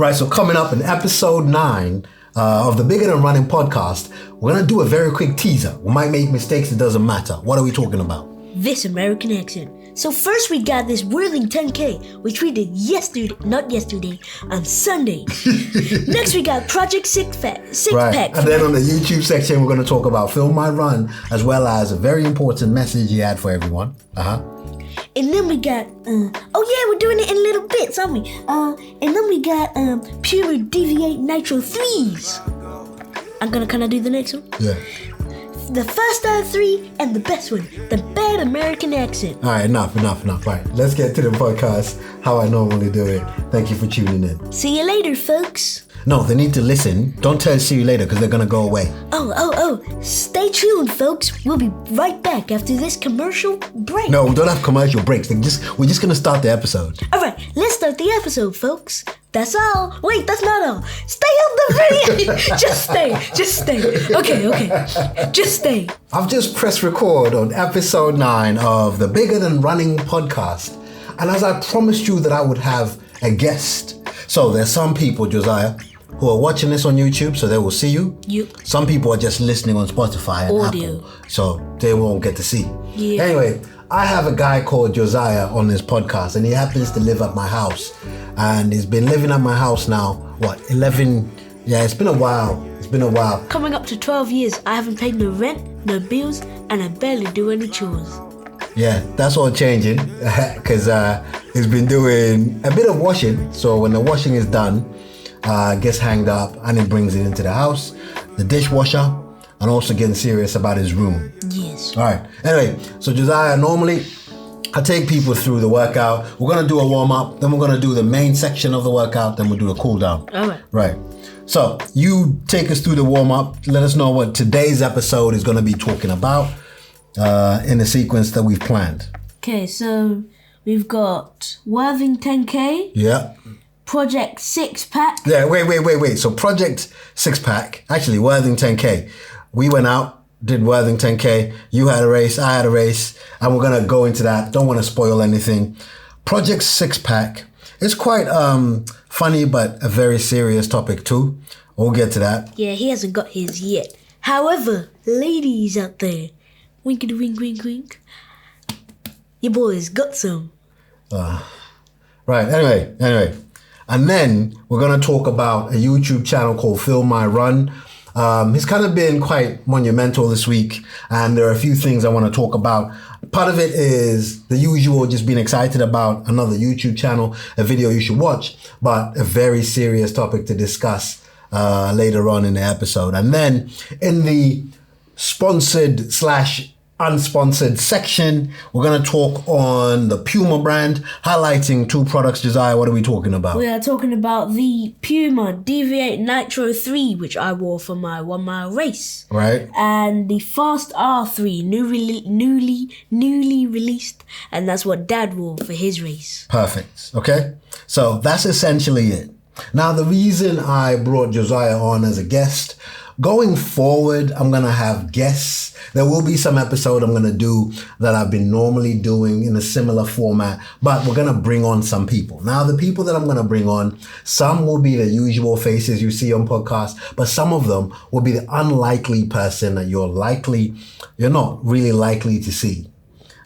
Right, so coming up in episode 9 of the Bigger Than Running podcast, we're going to do a very quick teaser. We might make mistakes, it doesn't matter. What are we talking about? This American accent. So first we got this whirling 10K, which we did on Sunday. Next we got Project Six Pack. Right, and then on the YouTube section, we're going to talk about Film My Run, as well as a very important message he had for everyone. And then we got, we're doing it in little bits, aren't we? And then we got Puma Deviate Nitro 3s. I'm gonna kind of do the next one. Yeah. The first out of 3 and the best one, the bad American accent. All right, enough. Right, let's get to the podcast how I normally do it. Thank you for tuning in. See you later, folks. No, they need to listen. Don't tell see you later because they're going to go away. Oh. Stay tuned, folks. We'll be right back after this commercial break. No, we don't have commercial breaks. We're just going to start the episode. All right, let's start the episode, folks. That's all. Wait, that's not all. Stay on the video. Just stay. Okay. Just stay. I've just pressed record on episode 9 of the Bigger Than Running podcast. And as I promised you that I would have a guest. So there's some people, Josiah, who are watching this on YouTube, so they will see you. Yep. Some people are just listening on Spotify and Audio. Apple, so they won't get to see. Yeah. Anyway, I have a guy called Josiah on this podcast, and he happens to live at my house. And he's been living at my house now, 11? Yeah, it's been a while. Coming up to 12 years, I haven't paid no rent, no bills, and I barely do any chores. Yeah, that's all changing because he's been doing a bit of washing. So when the washing is done, gets hanged up and he brings it into the house, the dishwasher, and also getting serious about his room. Yes. All right. Anyway, so Josiah, normally I take people through the workout. We're going to do a warm-up, then we're going to do the main section of the workout, then we'll do a cool-down. All right. Right. So you take us through the warm-up. Let us know what today's episode is going to be talking about in the sequence that we've planned. Okay, so we've got Worthing 10K. Yeah. Project Six Pack. Yeah, wait. So Project Six Pack, actually Worthing 10K. We went out, did Worthing 10K. You had a race, I had a race, and we're going to go into that. Don't want to spoil anything. Project Six Pack is quite funny, but a very serious topic too. We'll get to that. Yeah, he hasn't got his yet. However, ladies out there, winkety wink. Your boy's got some. Right, anyway. And then we're going to talk about a YouTube channel called Film My Run. He's kind of been quite monumental this week, and there are a few things I want to talk about. Part of it is the usual, just being excited about another YouTube channel, a video you should watch, but a very serious topic to discuss later on in the episode. And then in the sponsored / unsponsored section, we're going to talk on the Puma brand, highlighting 2 products. Josiah, what are we talking about? We are talking about the Puma Deviate Nitro 3, which I wore for my 1 mile race. Right. And the Fast R3, newly released, and that's what Dad wore for his race. Perfect. Okay. So that's essentially it. Now, the reason I brought Josiah on as a guest, going forward, I'm going to have guests. There will be some episode I'm going to do that I've been normally doing in a similar format, but we're going to bring on some people. Now, the people that I'm going to bring on, some will be the usual faces you see on podcasts, but some of them will be the unlikely person that you're not really likely to see.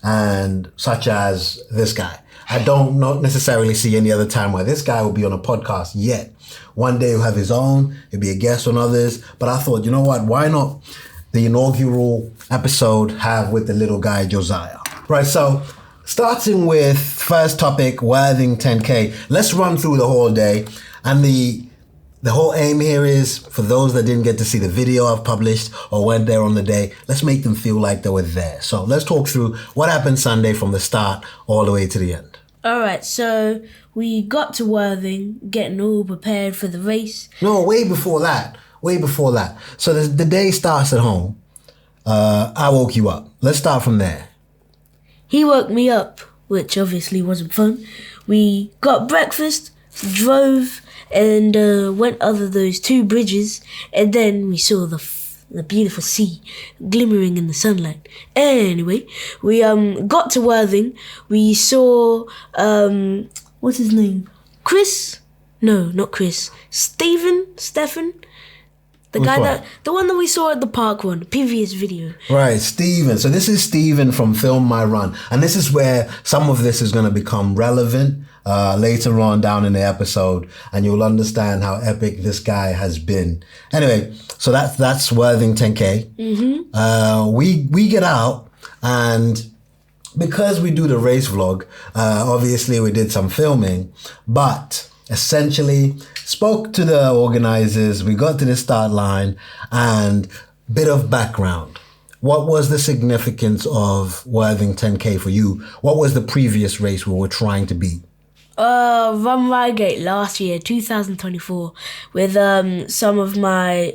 And such as this guy. I don't not necessarily see any other time where this guy will be on a podcast yet. One day he'll have his own, he'll be a guest on others. But I thought, you know what, why not the inaugural episode have with the little guy, Josiah? Right, so starting with first topic, Worthing 10K. Let's run through the whole day. And the whole aim here is, for those that didn't get to see the video I've published or went there on the day, let's make them feel like they were there. So let's talk through what happened Sunday from the start all the way to the end. All right, so we got to Worthing, getting all prepared for the race. No, way before that. So the day starts at home. I woke you up. Let's start from there. He woke me up, which obviously wasn't fun. We got breakfast, drove, and went over those 2 bridges, and then we saw the beautiful sea glimmering in the sunlight. Anyway, we got to Worthing. We saw what's his name? Chris? No, not Chris. Stephen? The Which guy one? the one that we saw at the park one, previous video. Right, Steven. So this is Steven from Film My Run. And this is where some of this is going to become relevant later on down in the episode. And you'll understand how epic this guy has been. Anyway, so that's Worthington K. We get out, and because we do the race vlog, obviously we did some filming, but essentially spoke to the organizers. We got to the start line, and bit of background. What was the significance of Worthington K for you? What was the previous race we were trying to beat? Run Reigate last year, 2024, with some of my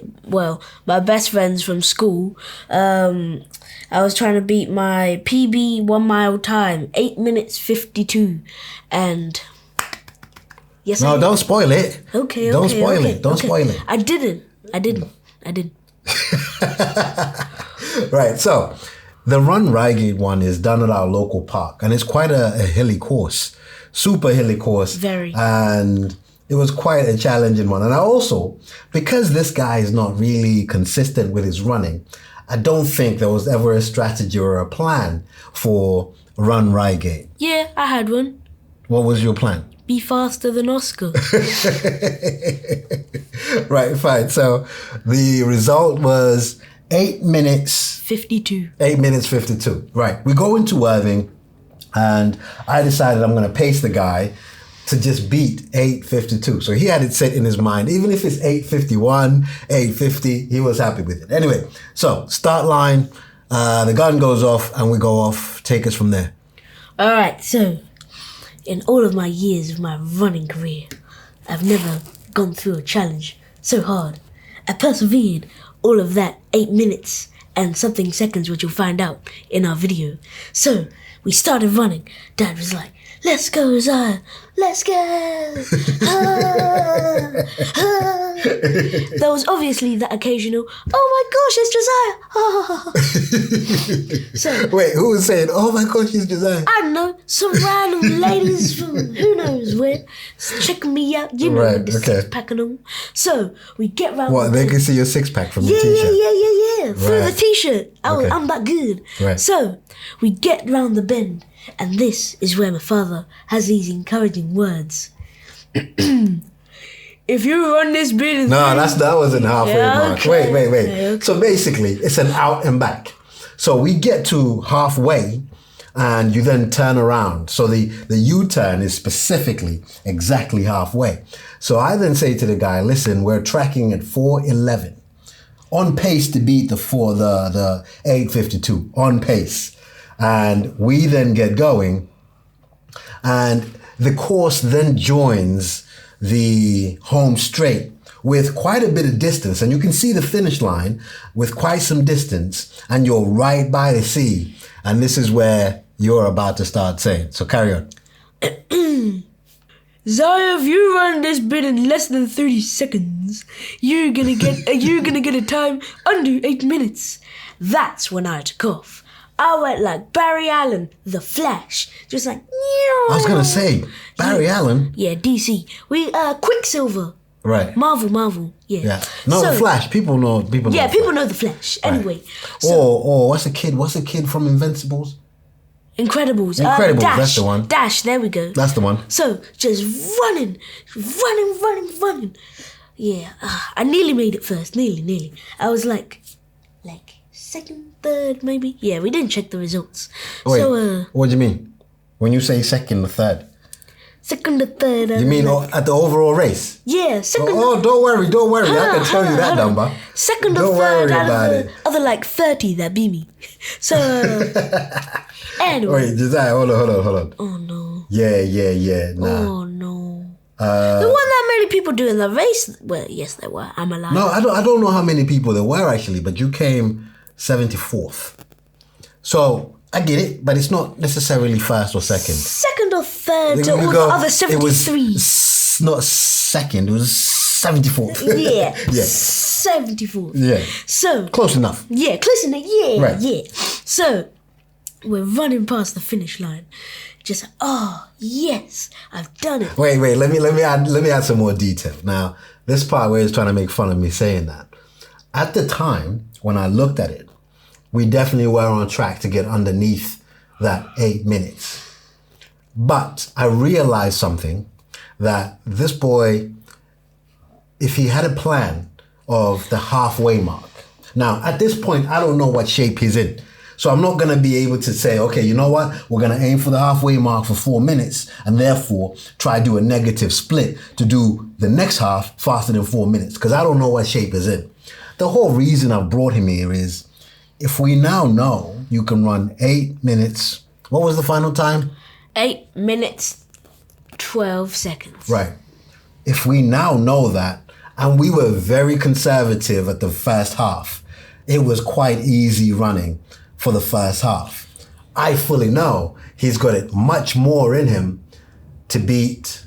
best friends from school. I was trying to beat my PB 1 mile time, 8 minutes 52, and yes. No, don't spoil it. Okay. Don't spoil it. Don't spoil it. I didn't. Right, so the Run Reigate one is done at our local park, and it's quite a hilly course, super hilly course. Very. And it was quite a challenging one. And I also, because this guy is not really consistent with his running, I don't think there was ever a strategy or a plan for Run Reigate. Yeah, I had one. What was your plan? Be faster than Oscar. Right, fine. So the result was 8 minutes 52. 8 minutes 52. Right. We go into Worthing, and I decided I'm going to pace the guy to just beat 8:52. So he had it set in his mind. Even if it's 8:51, 8:50, he was happy with it. Anyway, so start line, the gun goes off, and we go off. Take us from there. All right, so in all of my years of my running career, I've never gone through a challenge so hard. I persevered all of that 8 minutes and something seconds, which you'll find out in our video. So we started running. Dad was like, "Let's go, Josiah. Let's go." There was obviously that occasional, "Oh my gosh, it's Josiah." So Wait, who was saying, "Oh my gosh, he's Josiah"? I don't know, some random ladies from who knows where checking me out, you know, Right, with the okay. 6-pack and all. So we get round. What, they can see your 6-pack from your Yeah, t-shirt? yeah. Through the Right. t-shirt. Okay. I'm that good. Right. So we get round the bend, and this is where my father has these encouraging words. If you run this bit in No, that wasn't halfway mark. okay. Wait. Okay. So basically, it's an out and back. So we get to halfway, and you then turn around. So the U-turn is specifically exactly halfway. So I then say to the guy, "Listen, we're tracking at 4:11, on pace to beat the 8:52, on pace." And we then get going, and the course then joins the home straight with quite a bit of distance, and you can see the finish line with quite some distance, and you're right by the sea, and this is where you're about to start saying. So carry on. Zaya, if you run this bit in less than 30 seconds, you're gonna get a time under 8 minutes. That's when I took off. I went like Barry Allen, the Flash, just like. I was gonna say Barry Allen. Yeah, DC. We Quicksilver. Right. Marvel. Yeah. Yeah. No, So- the Flash. People know. Yeah, the people Flash. know the Flash. Anyway, Or what's the kid from Invincibles? Incredibles. Incredibles, Dash. that's the one. Dash. There we go. That's the one. So just running. Yeah, I nearly made it first. Nearly. I was like second, third, maybe. Yeah, we didn't check the results. Wait, So what do you mean? When you say second or third? second or third. You mean at the overall race? Yeah, second. Oh, don't worry. I can tell you that number. Second or Don't third worry out about of it. the other like 30 that beat me. So anyway. Wait, Josiah, hold on. Oh no. Yeah. Nah. Oh no. There weren't that many people doing the race. Well, yes, there were. I'm alive. No, I don't know how many people there were actually, but you came 74th. So I get it, but it's not necessarily first or second. Second or third to We all go- the other It was 73. not second, it was 74th. Yeah. Yeah. 74. Yeah. So, Close enough. yeah, close enough. Yeah, Right. yeah. So, we're running past the finish line. just, oh, yes, I've done it. Wait, let me add some more detail. Now, this part where he's trying to make fun of me saying that. At the time, when I looked at it, we definitely were on track to get underneath that 8 minutes. But I realized something, that this boy, if he had a plan of the halfway mark. Now, at this point, I don't know what shape he's in. So I'm not going to be able to say, okay, you know what? We're going to aim for the halfway mark for 4 minutes and therefore try to do a negative split to do the next half faster than 4 minutes, because I don't know what shape he's in. The whole reason I've brought him here is if we now know you can run 8 minutes, what was the final time? 8 minutes, 12 seconds. Right. If we now know that, and we were very conservative at the first half, it was quite easy running for the first half. I fully know he's got it much more in him to beat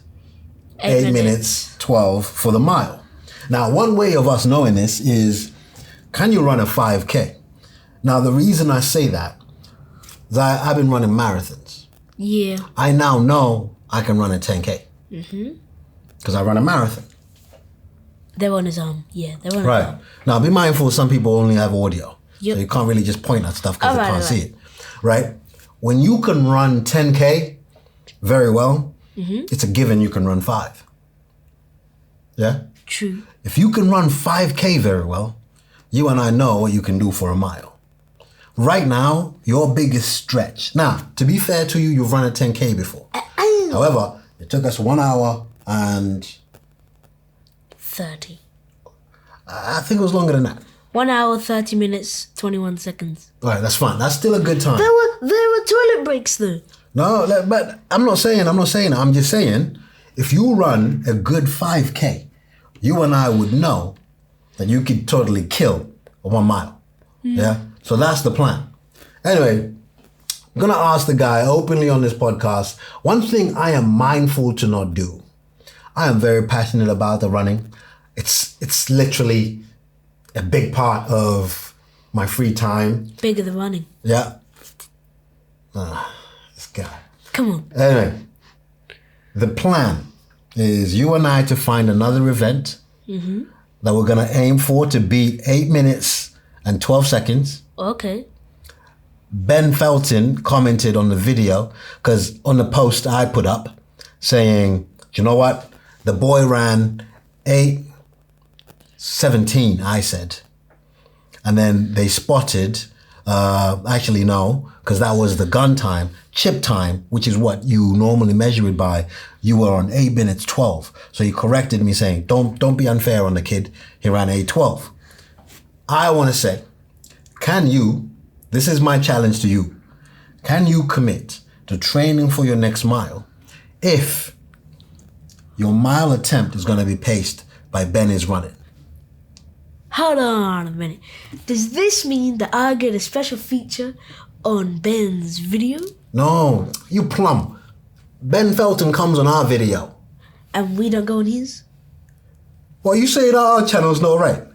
8 minutes 12 for the mile. Now, one way of us knowing this is, can you run a 5K? Now, the reason I say that is I've been running marathons. Yeah. I now know I can run a 10K. Because I run a marathon. They're on his arm. Yeah, they're on his Right. arm. Now, be mindful, some people only have audio. Yep. So you can't really just point at stuff because they can't Alright. see it. Right? When you can run 10K very well, it's a given you can run 5. Yeah? True. If you can run 5K very well, you and I know what you can do for a mile. Right now, your biggest stretch. Now, to be fair to you, you've run a 10K before. However, it took us 1 hour and 30. I think it was longer than that. 1 hour, 30 minutes, 21 seconds. All right, that's fine. That's still a good time. There were toilet breaks though. No, but I'm not saying that. I'm just saying, if you run a good 5K, you and I would know that you could totally kill a 1 mile. Yeah? So that's the plan. Anyway, I'm going to ask the guy openly on this podcast, one thing I am mindful to not do. I am very passionate about the running. It's literally a big part of my free time. Bigger than running. Yeah. This guy. Come on. Anyway, the plan is you and I to find another event that we're going to aim for to beat 8 minutes and 12 seconds. Okay. Ben Felton commented on the video, because on the post I put up saying, you know what? The boy ran 8:17, I said. And then they spotted, actually no, because that was the gun time, chip time, which is what you normally measure it by. You were on 8 minutes 12. So he corrected me saying, don't be unfair on the kid. He ran 8:12. I want to say, can you, this is my challenge to you, can you commit to training for your next mile if your mile attempt is going to be paced by Ben is running? Hold on a minute. Does this mean that I get a special feature on Ben's video? No, you plum. Ben Felton comes on our video. And we don't go on his? Well, you say that our channel's not right.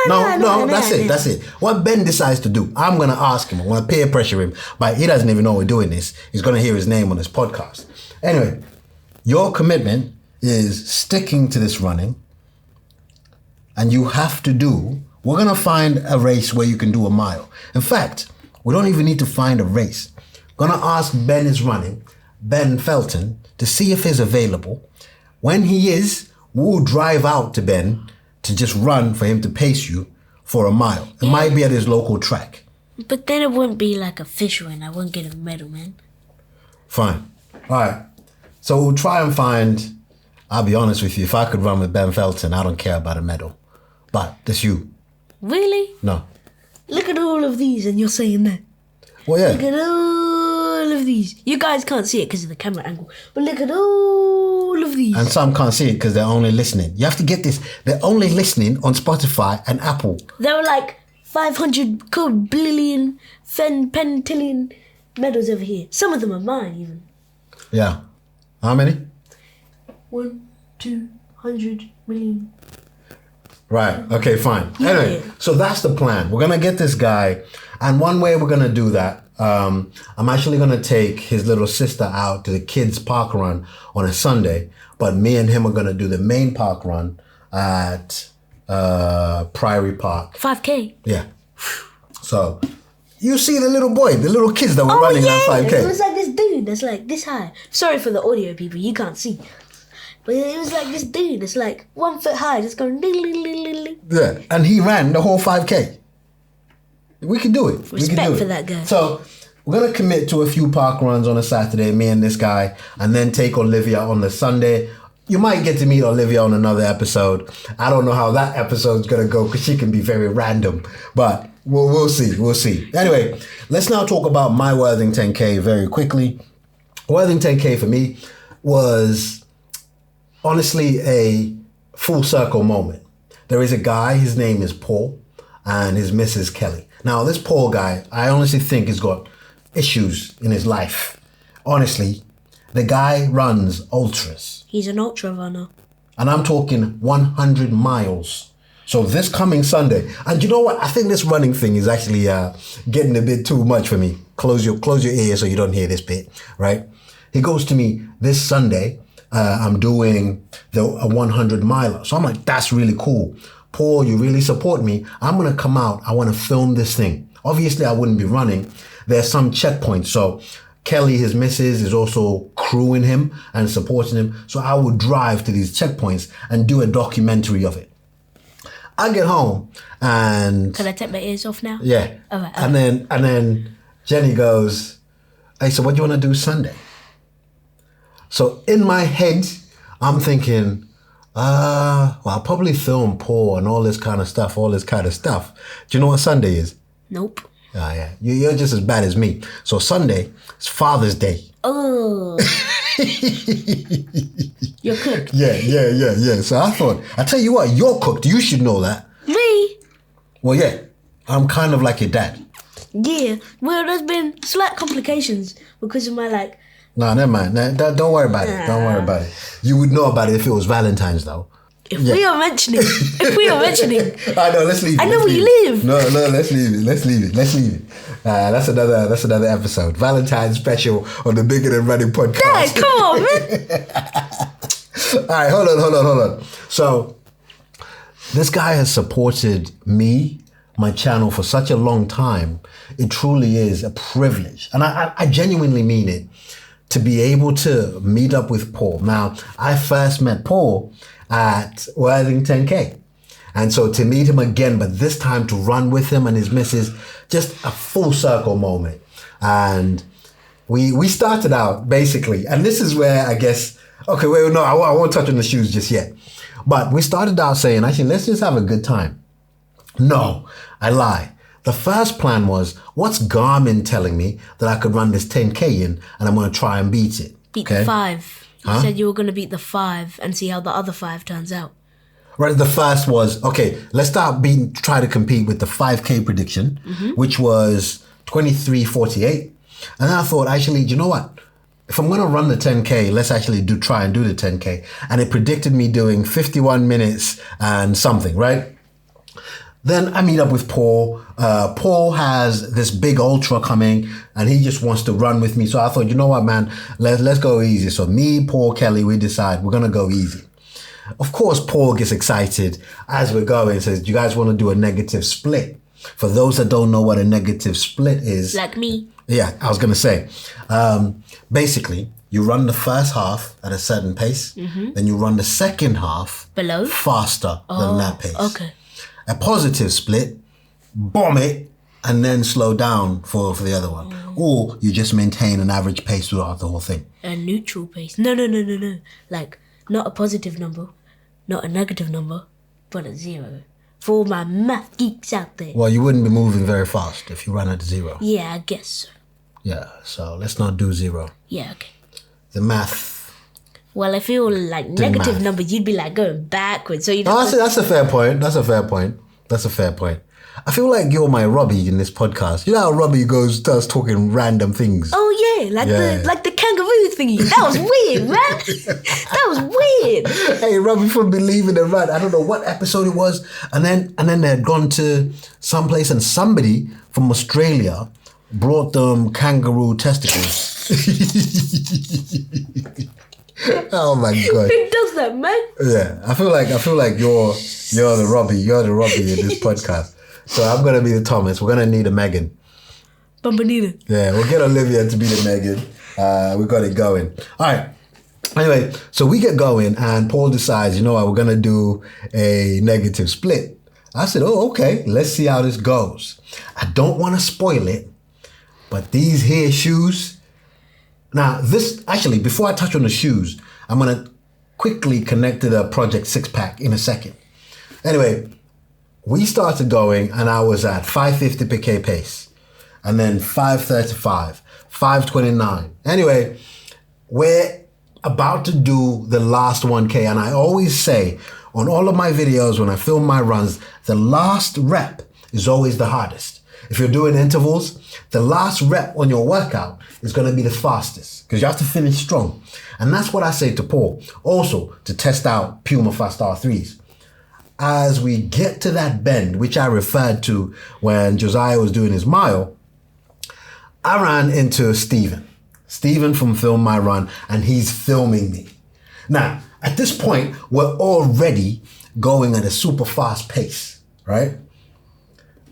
No, that's it. What Ben decides to do, I'm going to ask him. I'm going to peer pressure him. But he doesn't even know we're doing this. He's going to hear his name on this podcast. Anyway, your commitment is sticking to this running. And you have to do, we're going to find a race where you can do a mile. In fact, we don't even need to find a race. We're going to ask Ben is running, Ben Felton, to see if he's available. When he is, we'll drive out to Ben to just run for him to pace you for a mile. It might be at his local track. But then it wouldn't be like official and I wouldn't get a medal, man. Fine. All right. So we'll try and find, I'll be honest with you, if I could run with Ben Felton, I don't care about a medal. But that's you. Really? No. Look at all of these and you're saying that. Well, yeah. Look at all of these. You guys can't see it because of the camera angle. But look at all of these. And some can't see it because they're only listening. You have to get this. They're only listening on Spotify and Apple. There are like 500 billion pentillion medals over here. Some of them are mine even. Yeah. How many? 1,200 million. Right. Okay, fine. Yeah. Anyway, so that's the plan. We're going to get this guy. And one way we're going to do that, I'm actually going to take his little sister out to the kids' park run on a Sunday, but me and him are going to do the main park run at Priory Park. 5K. Yeah. So you see the little boy, the little kids that were running that 5K. It was like this dude that's like this high. Sorry for the audio people, you can't see. But it was like this dude that's like 1 foot high, just going ding, ding, ding, ding, ding. Yeah, and he ran the whole 5K. We can do it. Respect for that guy. So we're going to commit to a few park runs on a Saturday, me and this guy, and then take Olivia on the Sunday. You might get to meet Olivia on another episode. I don't know how that episode's going to go because she can be very random, but we'll see. We'll see. Anyway, let's now talk about my Worthing 10K very quickly. Worthing 10K for me was honestly a full circle moment. There is a guy, his name is Paul, and his missus Kelly. Now, this Paul guy, I honestly think he's got issues in his life. Honestly, the guy runs ultras. He's an ultra runner. And I'm talking 100 miles. So this coming Sunday, and you know what? I think this running thing is actually getting a bit too much for me. Close your ears so you don't hear this bit, right? He goes to me this Sunday. I'm doing a 100 miler. So I'm like, that's really cool. Paul, you really support me. I'm going to come out. I want to film this thing. Obviously, I wouldn't be running. There's some checkpoints. So Kelly, his missus, is also crewing him and supporting him. So I would drive to these checkpoints and do a documentary of it. I get home and... Can I take my ears off now? Yeah. All right. And then Jenny goes, hey, so what do you want to do Sunday? So in my head, I'm thinking, well, I'll probably film Paul and all this kind of stuff. Do you know what Sunday is? Nope. Oh, yeah. You're just as bad as me. So Sunday is Father's Day. Oh. You're cooked. Yeah. So I thought, I tell you what, you're cooked. You should know that. Me? Well, yeah. I'm kind of like your dad. Yeah. Well, there's been slight complications because of my No, never mind. Don't worry about it. Don't worry about it. You would know about it if it was Valentine's, though. If we are mentioning, I know. Let's leave it. I know where you live. No. Let's leave it. That's another episode. Valentine's special on the Bigger Than Running podcast. Dad, come on, man. All right, hold on. So this guy has supported me, my channel, for such a long time. It truly is a privilege, and I genuinely mean it, to be able to meet up with Paul. Now, I first met Paul at Worthing 10K. And so to meet him again, but this time to run with him and his missus, just a full circle moment. And we started out basically, and this is where I guess, okay, wait, no, I won't touch on the shoes just yet. But we started out saying, actually, let's just have a good time. No, I lie. The first plan was, what's Garmin telling me that I could run this 10K in, and I'm going to try and beat it? Beat the 5. You said you were going to beat the 5 and see how the other 5 turns out. Right, the first was, okay, let's try to compete with the 5K prediction, which was 23:48. And then I thought, actually, you know what? If I'm going to run the 10K, let's actually try and do the 10K. And it predicted me doing 51 minutes and something, right? Then I meet up with Paul. Paul has this big ultra coming and he just wants to run with me. So I thought, you know what, man, let's go easy. So me, Paul, Kelly, we decide we're going to go easy. Of course, Paul gets excited as we're going, says, do you guys want to do a negative split? For those that don't know what a negative split is. Like me. Yeah, I was going to say. Basically, you run the first half at a certain pace. Then you run the second half below, faster than that pace. Okay. A positive split, bomb it, and then slow down for the other one. Or you just maintain an average pace throughout the whole thing. A neutral pace. No. Like, not a positive number, not a negative number, but a 0. For all my math geeks out there. Well, you wouldn't be moving very fast if you ran at 0. Yeah, I guess so. Yeah, so let's not do 0. Yeah, okay. The math. Well, if you were like negative number, you'd be like going backwards. So that's a fair point. I feel like you're my Robbie in this podcast. You know how Robbie starts talking random things. Oh yeah, like the kangaroo thingy. That was weird, man. That was weird. Hey, Robbie from Believe in the Run. I don't know what episode it was, and then they had gone to someplace, and somebody from Australia brought them kangaroo testicles. Oh my God. Who does that, man? Yeah, I feel like you're the Robbie in this podcast. So I'm gonna be the Thomas. We're gonna need a Megan. Bambanita. Yeah, we'll get Olivia to be the Megan. We got it going. All right. Anyway, so we get going and Paul decides, you know what, we're going to do a negative split. I said, oh, okay, let's see how this goes. I don't want to spoil it, but these here shoes. Now, this, actually, before I touch on the shoes, I'm going to quickly connect to the Project Six Pack in a second. Anyway, we started going and I was at 550 per K pace and then 535, 529. Anyway, we're about to do the last 1K, and I always say on all of my videos when I film my runs, the last rep is always the hardest. If you're doing intervals, the last rep on your workout is going to be the fastest because you have to finish strong. And that's what I say to Paul. Also, to test out Puma Fast R3s. As we get to that bend, which I referred to when Josiah was doing his mile, I ran into Steven from Film My Run, and he's filming me. Now, at this point, we're already going at a super fast pace, right?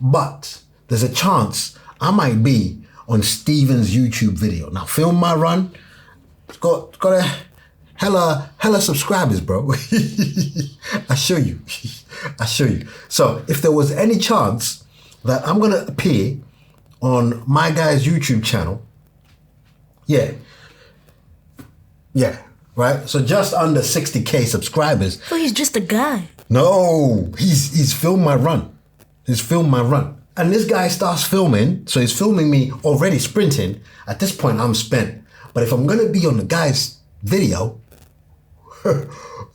But there's a chance I might be on Steven's YouTube video. Now, Film My Run, it's got a hella subscribers, bro. I show you. So if there was any chance that I'm gonna appear on my guy's YouTube channel, yeah, right? So just under 60K subscribers. Oh, he's just a guy. No, he's filmed my run. And this guy starts filming, so he's filming me already sprinting. At this point, I'm spent. But if I'm gonna be on the guy's video,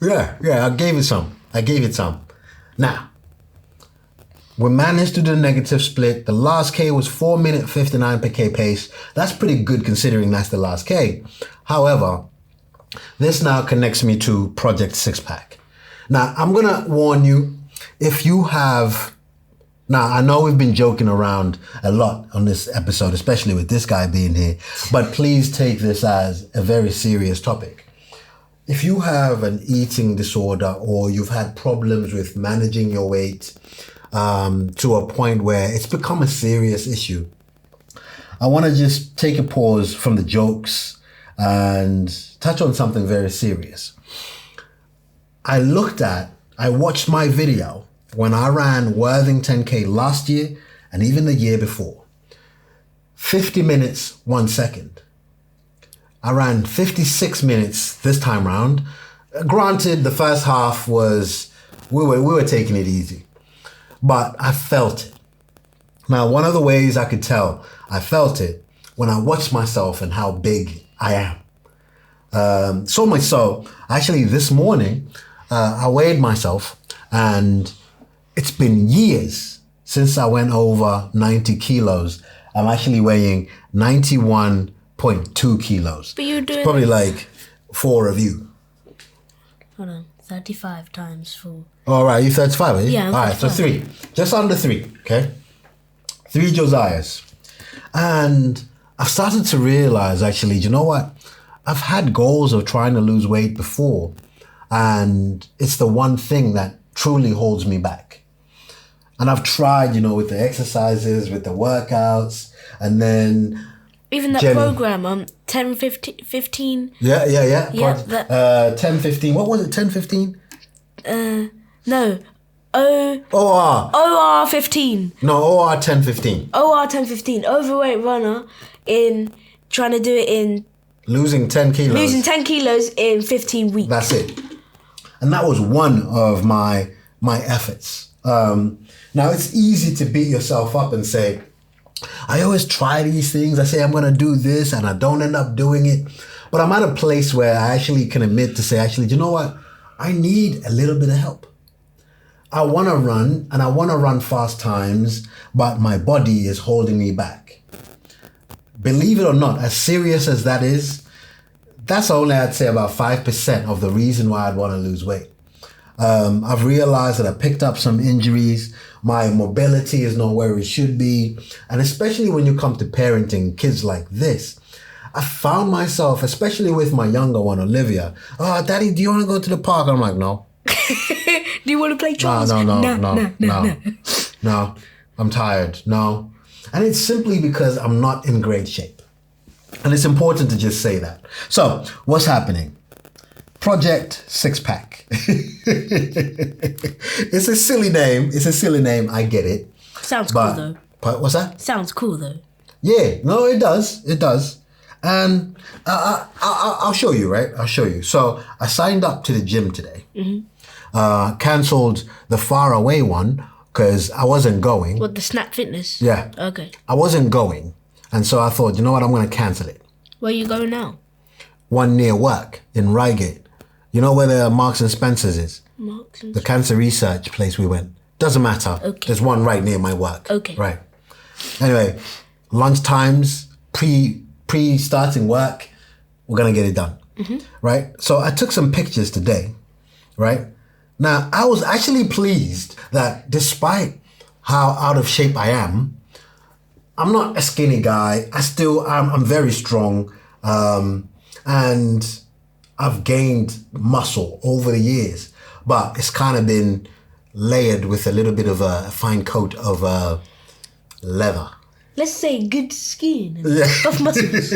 yeah, I gave it some. Now, we managed to do the negative split. The last K was 4 minute 59 per K pace. That's pretty good considering that's the last K. However, this now connects me to Project Six Pack. Now, I'm going to warn you, if you have, now I know we've been joking around a lot on this episode, especially with this guy being here, but please take this as a very serious topic. If you have an eating disorder or you've had problems with managing your weight, to a point where it's become a serious issue, I want to just take a pause from the jokes and touch on something very serious. I watched my video when I ran Worthing 10K last year and even the year before. 50 minutes, 1 second. I ran 56 minutes this time round. Granted, the first half was, we were taking it easy. But I felt it. Now, one of the ways I could tell I felt it when I watched myself and how big I am. So much so, actually this morning, I weighed myself and it's been years since I went over 90 kilos. I'm actually weighing 91.2 kilos. But you're doing it's probably like 4 of you. Hold on, 35 times 4. All right, you 35, are you? Yeah, I'm all right, 35. so 3. Just under 3, okay? 3 Josiahs. And I've started to realize, actually, you know what? I've had goals of trying to lose weight before, and it's the one thing that truly holds me back. And I've tried, with the exercises, with the workouts, and then... Even that Jenny. program, 10, 15. Yeah. Yeah, 10, 15. What was it, 10, 15? No. OR. OR 15. No, OR 10, 15. OR 10, 15. Overweight runner in trying to do it in... Losing 10 kilos. Losing 10 kilos in 15 weeks. That's it. And that was one of my efforts. Now, it's easy to beat yourself up and say, I always try these things. I say I'm going to do this and I don't end up doing it. But I'm at a place where I actually can admit to say, actually, you know what? I need a little bit of help. I want to run and I want to run fast times, but my body is holding me back. Believe it or not, as serious as that is, that's only, I'd say, about 5% of the reason why I'd want to lose weight. I've realized that I picked up some injuries. My mobility is not where it should be. And especially when you come to parenting kids like this, I found myself, especially with my younger one, Olivia, oh, Daddy, do you want to go to the park? I'm like, no. Do you want to play Charles? No, I'm tired. No. And it's simply because I'm not in great shape. And it's important to just say that. So what's happening? Project Six Pack. It's a silly name. I get it. Sounds cool though. What's that? Sounds cool though. Yeah, no, it does. And I'll show you, right? I'll show you. So I signed up to the gym today. Cancelled the far away one because I wasn't going. What, the Snap Fitness? Yeah. Okay. I wasn't going. And so I thought, you know what? I'm going to cancel it. Where are you going now? One near work in Reigate. You know where the Marks and Spencer's is? The cancer research place we went. Doesn't matter. Okay. There's one right near my work. Okay. Right. Anyway, lunch times, pre-starting work, we're going to get it done. Right? So I took some pictures today. Right? Now, I was actually pleased that despite how out of shape I am, I'm not a skinny guy. I'm very strong. And I've gained muscle over the years, but it's kind of been layered with a little bit of a fine coat of leather. Let's say good skin and buff muscles.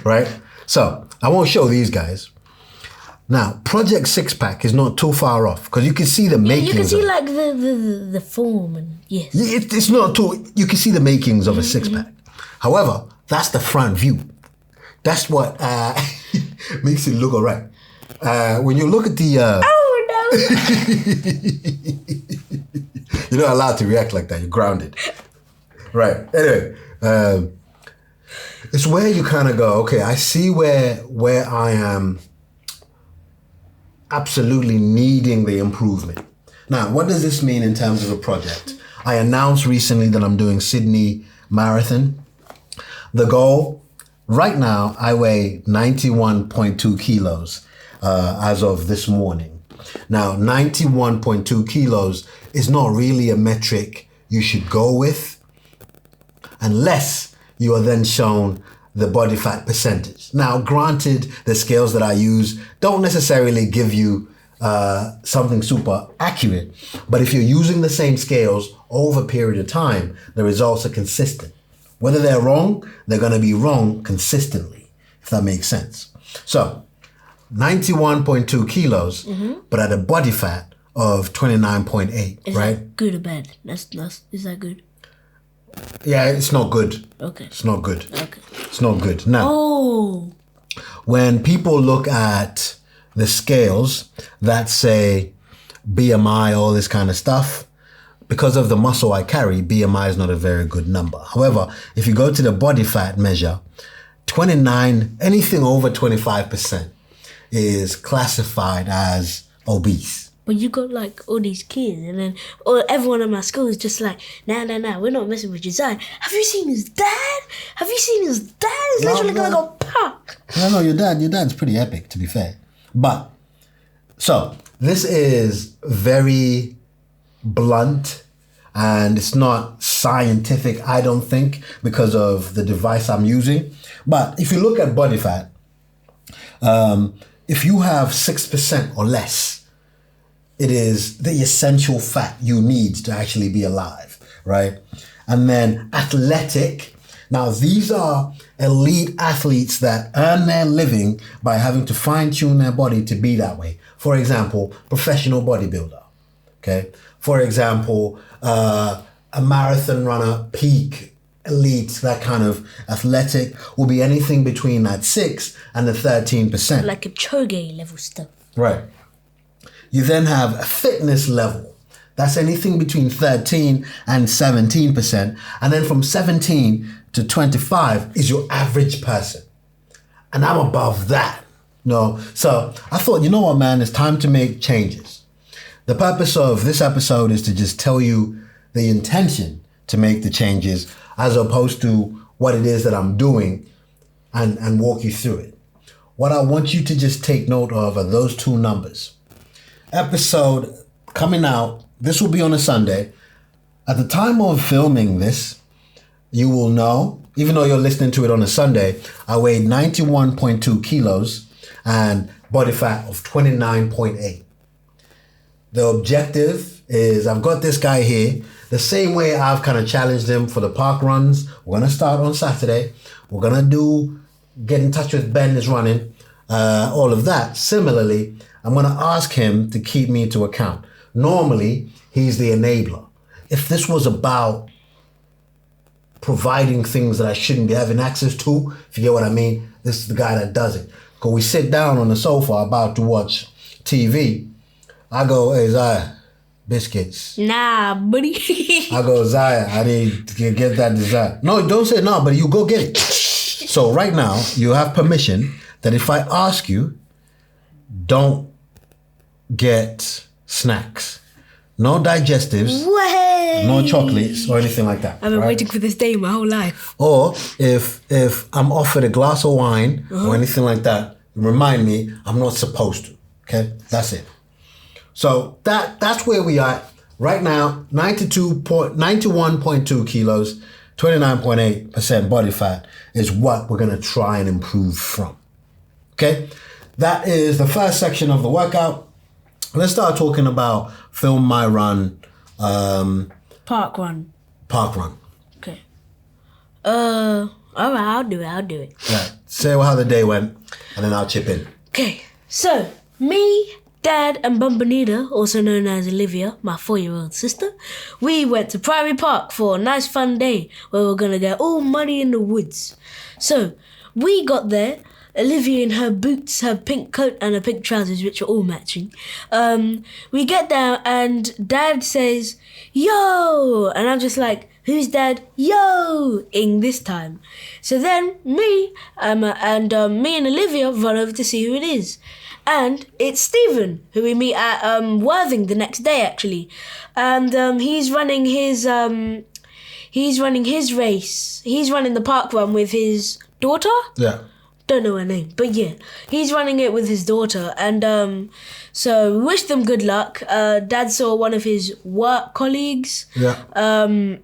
Right? So I won't show these guys. Now, Project Six Pack is not too far off because you can see the makings. You can see like the form and yes. It's not too. You can see the makings of a six pack. However, that's the front view. That's what makes it look all right. When you look at the... Oh, no. You're not allowed to react like that. You're grounded. Right. Anyway, it's where you kind of go, okay, I see where I am absolutely needing the improvement. Now, what does this mean in terms of a project? I announced recently that I'm doing Sydney Marathon. The goal... Right now, I weigh 91.2 kilos as of this morning. Now, 91.2 kilos is not really a metric you should go with unless you are then shown the body fat percentage. Now, granted, the scales that I use don't necessarily give you something super accurate, but if you're using the same scales over a period of time, the results are consistent. Whether they're wrong, they're going to be wrong consistently, if that makes sense. So, 91.2 kilos, but at a body fat of 29.8, Is right? that good or bad? Is that good? Yeah, it's not good. Okay. It's not good. Okay. It's not good. Now, Oh. when people look at the scales that say BMI, all this kind of stuff, because of the muscle I carry, BMI is not a very good number. However, if you go to the body fat measure, 29, anything over 25% is classified as obese. But you got like all these kids and then everyone at my school is just like, nah, we're not messing with Josiah. Have you seen his dad? He's literally gonna go pop. No, your dad's pretty epic, to be fair. But, so, this is very blunt and it's not scientific, I don't think, because of the device I'm using. But if you look at body fat, if you have 6% or less, it is the essential fat you need to actually be alive, right? And then athletic. Now, these are elite athletes that earn their living by having to fine-tune their body to be that way. For example, professional bodybuilder, okay? For example, a marathon runner, peak, elite, that kind of athletic will be anything between that 6 and the 13%. Like a Choge level stuff. Right. You then have a fitness level. That's anything between 13 and 17%. And then from 17 to 25 is your average person. And I'm above that. No. So I thought, you know what, man, it's time to make changes. The purpose of this episode is to just tell you the intention to make the changes as opposed to what it is that I'm doing and walk you through it. What I want you to just take note of are those two numbers. episode coming out. This will be on a Sunday. At the time of filming this, you will know, even though you're listening to it on a Sunday, I weighed 91.2 kilos and body fat of 29.8. The objective is, I've got this guy here, the same way I've kind of challenged him for the park runs. We're going to start on Saturday. We're going to get in touch with Ben is running, all of that. Similarly, I'm going to ask him to keep me to account. Normally, he's the enabler. If this was about providing things that I shouldn't be having access to, if you get what I mean, this is the guy that does it. Because we sit down on the sofa about to watch TV. I go, hey, Zaya, biscuits. Nah, buddy. I go, Zaya, I need to get that dessert. No, don't say no, but you go get it. So right now, you have permission that if I ask you, don't get snacks. No digestives, Way. no chocolates or anything like that. I've been waiting for this day my whole life. Or if I'm offered a glass of wine or anything like that, remind me I'm not supposed to. Okay, that's it. So that's where we are right now. 91.2 kilos, 29.8% body fat is what we're gonna try and improve from. Okay, that is the first section of the workout. Let's start talking about film my run. Park run. Okay. All right, I'll do it. Right. Say how the day went, and then I'll chip in. Okay, so me, Dad, and Bumbanita, also known as Olivia, my 4-year-old sister, we went to Priory Park for a nice fun day where we're gonna get all muddy in the woods. So we got there. Olivia in her boots, her pink coat and her pink trousers, which are all matching. We get there and Dad says, yo! And I'm just like, who's Dad? Yo-ing this time. So then me and Olivia run over to see who it is. And it's Stephen, who we meet at Worthing the next day, actually. And he's running his race. He's running the park run with his daughter? Yeah. Don't know her name, but yeah, he's running it with his daughter, and so we wish them good luck. Dad saw one of his work colleagues, and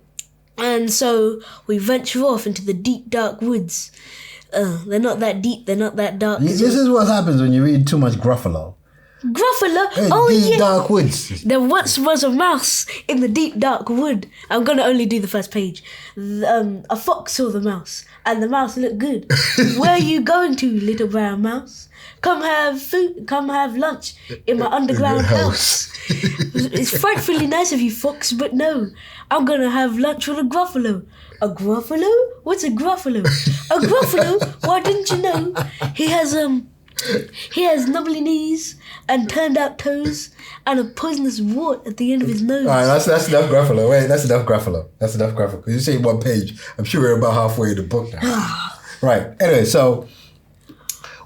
so we venture off into the deep dark woods. They're not that deep, they're not that dark. This is what happens when you read too much Gruffalo. Gruffalo? Hey, oh deep yeah. dark woods. There once was a mouse in the deep dark wood. I'm gonna only do the first page. A fox saw the mouse, and the mouse looked good. Where are you going to, little brown mouse? Come have food. Come have lunch in my underground house. It's frightfully nice of you, fox, but no. I'm gonna have lunch with a Gruffalo. A Gruffalo? What's a Gruffalo? A Gruffalo? Why didn't you know? He has nubbly knees and turned out toes and a poisonous wart at the end of his nose. All right, that's enough Gruffalo. Wait, that's enough Gruffalo. Because you say one page. I'm sure we're about halfway in the book now. Right. Anyway, so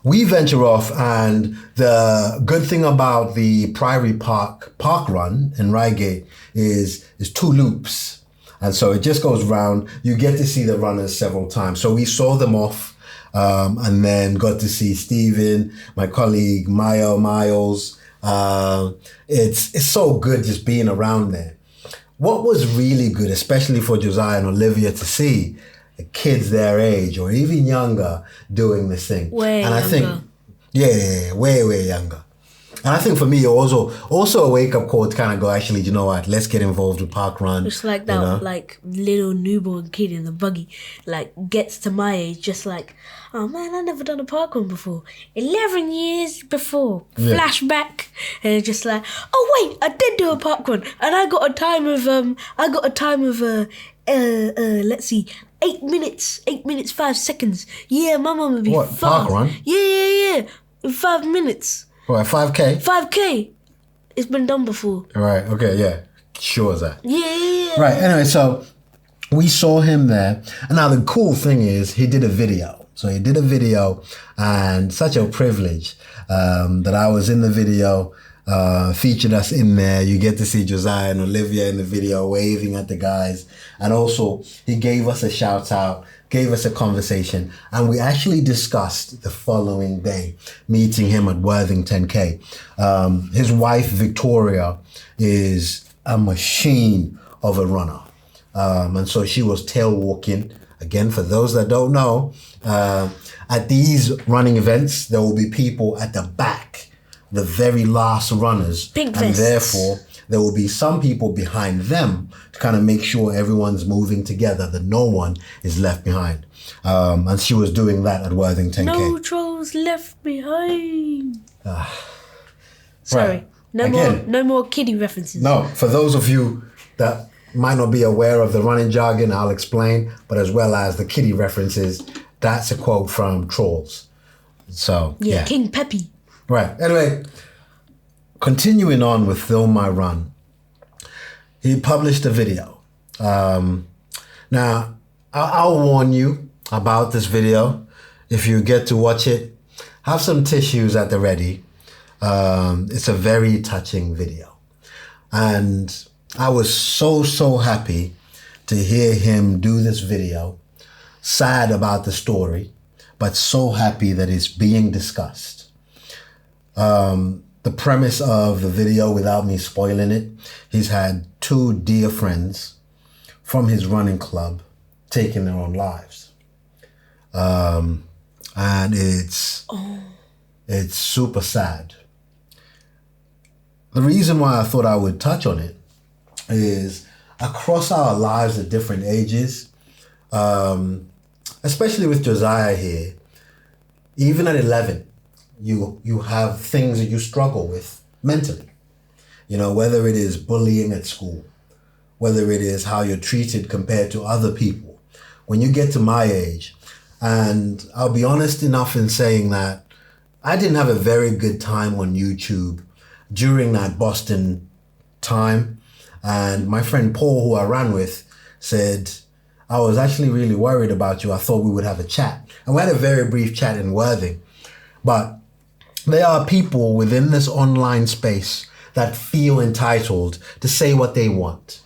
we venture off, and the good thing about the Priory Park run in Reigate is 2 loops. And so it just goes round. You get to see the runners several times. So we saw them off. And then got to see Stephen, my colleague, Miles. It's so good just being around there. What was really good, especially for Josiah and Olivia, to see the kids their age or even younger doing this thing. Way and I younger. think, way younger. And I think for me, also a wake-up call to kind of go, actually, you know what, let's get involved with park run. Just like that, like, little newborn kid in the buggy, like, gets to my age, just like, oh man, I've never done a park run before. 11 years before. Yeah. Flashback. And it's just like, oh wait, I did do a park run. And I got a time of, let's see, 8 minutes, 5 seconds. Yeah, my mum would be What, fast. park run? Yeah. In 5 minutes. What, 5K? 5K. It's been done before. Right, okay, yeah. Sure as that. Yeah. Right, anyway, so we saw him there. And now the cool thing is he did a video. So he did a video, and such a privilege that I was in the video, featured us in there. You get to see Josiah and Olivia in the video waving at the guys. And also he gave us a shout out gave us a conversation, and we actually discussed the following day, meeting him at Worthing 10K. His wife, Victoria, is a machine of a runner. And so she was tail walking. Again, for those that don't know, at these running events, there will be people at the back, the very last runners. Pink and vests. therefore, there will be some people behind them to kind of make sure everyone's moving together, that no one is left behind. And she was doing that at Worthing 10K. No trolls left behind. Sorry. Right. No more kiddie references. No, for those of you that might not be aware of the running jargon, I'll explain, but as well as the kiddie references, that's a quote from Trolls. So, yeah. King Peppy. Right. Anyway, continuing on with Film My Run, he published a video. Now, I'll warn you about this video. If you get to watch it, have some tissues at the ready. It's a very touching video. And I was so happy to hear him do this video. Sad about the story, but so happy that it's being discussed. The premise of the video, without me spoiling it, he's had 2 dear friends from his running club taking their own lives. And it's super sad. The reason why I thought I would touch on it is across our lives at different ages, especially with Josiah here, even at 11, you have things that you struggle with mentally. You know, whether it is bullying at school, whether it is how you're treated compared to other people. When you get to my age, and I'll be honest enough in saying that I didn't have a very good time on YouTube during that Boston time. And my friend Paul, who I ran with, said, I was actually really worried about you. I thought we would have a chat. And we had a very brief chat in Worthing. But there are people within this online space that feel entitled to say what they want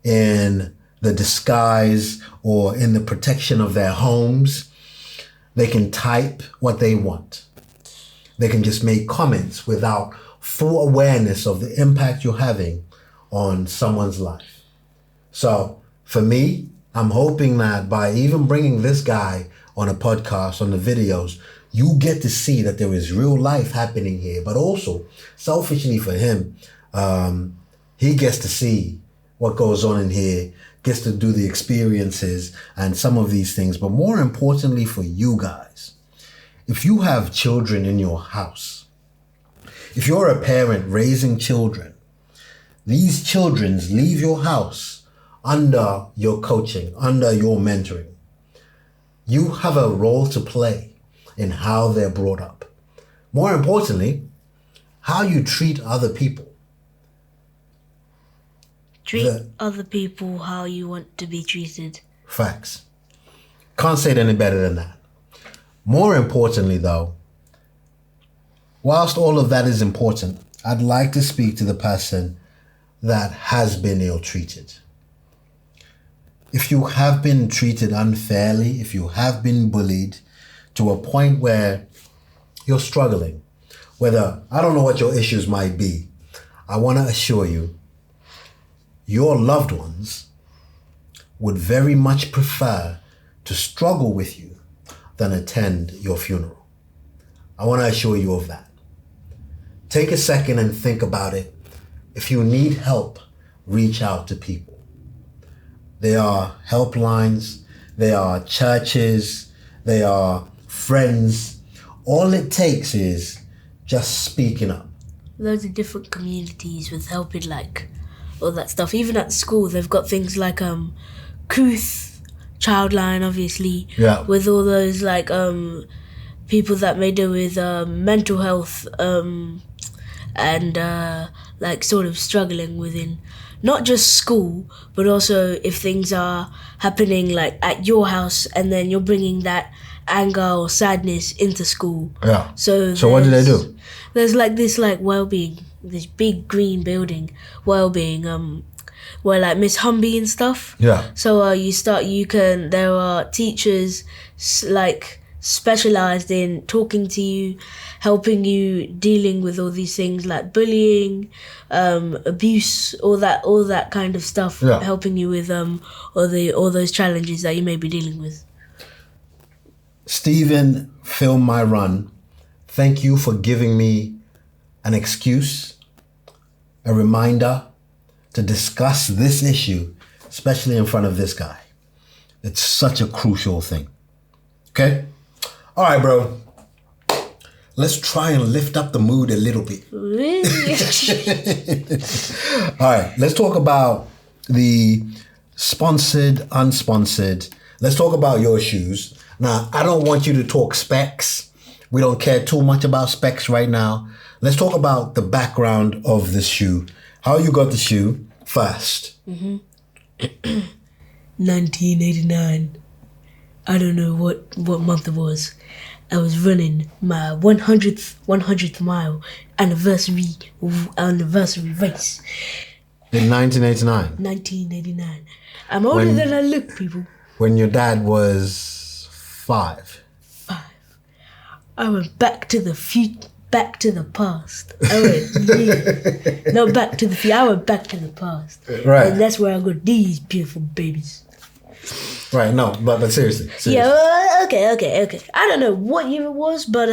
in the disguise or in the protection of their homes. They can type what they want. They can just make comments without full awareness of the impact you're having on someone's life. So for me, I'm hoping that by even bringing this guy on a podcast, on the videos, you get to see that there is real life happening here, but also selfishly for him, he gets to see what goes on in here, gets to do the experiences and some of these things. But more importantly for you guys, if you have children in your house, if you're a parent raising children, these children leave your house under your coaching, under your mentoring. You have a role to play in how they're brought up. More importantly, how you treat other people. Treat other people how you want to be treated. Facts. Can't say it any better than that. More importantly though, whilst all of that is important, I'd like to speak to the person that has been ill-treated. If you have been treated unfairly, if you have been bullied to a point where you're struggling, whether, I don't know what your issues might be, I want to assure you, your loved ones would very much prefer to struggle with you than attend your funeral. I want to assure you of that. Take a second and think about it. If you need help, reach out to people. There are helplines, there are churches, there are friends. All it takes is just speaking up. Loads of different communities with helping, like, all that stuff. Even at school, they've got things like Couth, Childline, obviously, yeah, with all those, like, people that may deal with mental health and, like, sort of struggling within not just school, but also if things are happening, like, at your house, and then you're bringing that anger or sadness into school. Yeah. So what do they do? There's, like, this, like, well-being, this big green building, well-being, where like Miss Humby and stuff. Yeah. So there are teachers like specialized in talking to you, helping you, dealing with all these things like bullying, abuse, all that kind of stuff, helping you with all those challenges that you may be dealing with. Stephen filmed my run. Thank you for giving me an excuse, a reminder to discuss this issue, especially in front of this guy. It's such a crucial thing. Okay? All right, bro. Let's try and lift up the mood a little bit. All right, let's talk about the sponsored, unsponsored. Let's talk about your shoes. Now, I don't want you to talk specs. We don't care too much about specs right now. Let's talk about the background of this shoe. How you got the shoe first. 1989. I don't know what month it was. I was running my 100th mile anniversary race. In 1989? 1989. I'm older than I look, people. When your dad was 5. I went back to the past. I went, not back to the future. I went back to the past. Right. And that's where I got these beautiful babies. Right, no, but seriously. Yeah, okay. I don't know what year it was, but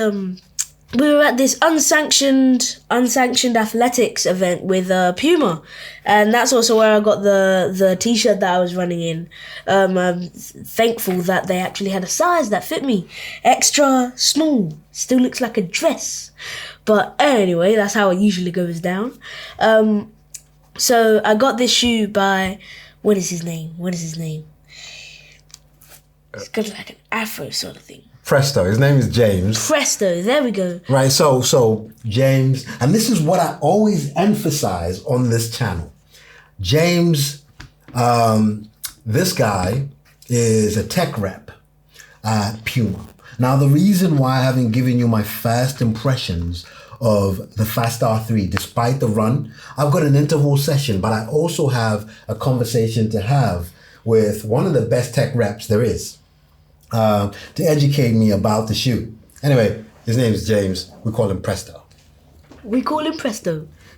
we were at this unsanctioned athletics event with Puma, and that's also where I got the t-shirt that I was running in. I'm thankful that they actually had a size that fit me. Extra small, still looks like a dress. But anyway, that's how it usually goes down. So I got this shoe by, what is his name? It's got like an afro sort of thing. Presto. His name is James. Presto. There we go. Right. So James, and this is what I always emphasize on this channel. James, this guy is a tech rep at Puma. Now, the reason why I haven't given you my first impressions of the Fast R3, despite the run, I've got an interval session, but I also have a conversation to have with one of the best tech reps there is. To educate me about the shoe. Anyway, his name is James. We call him Presto.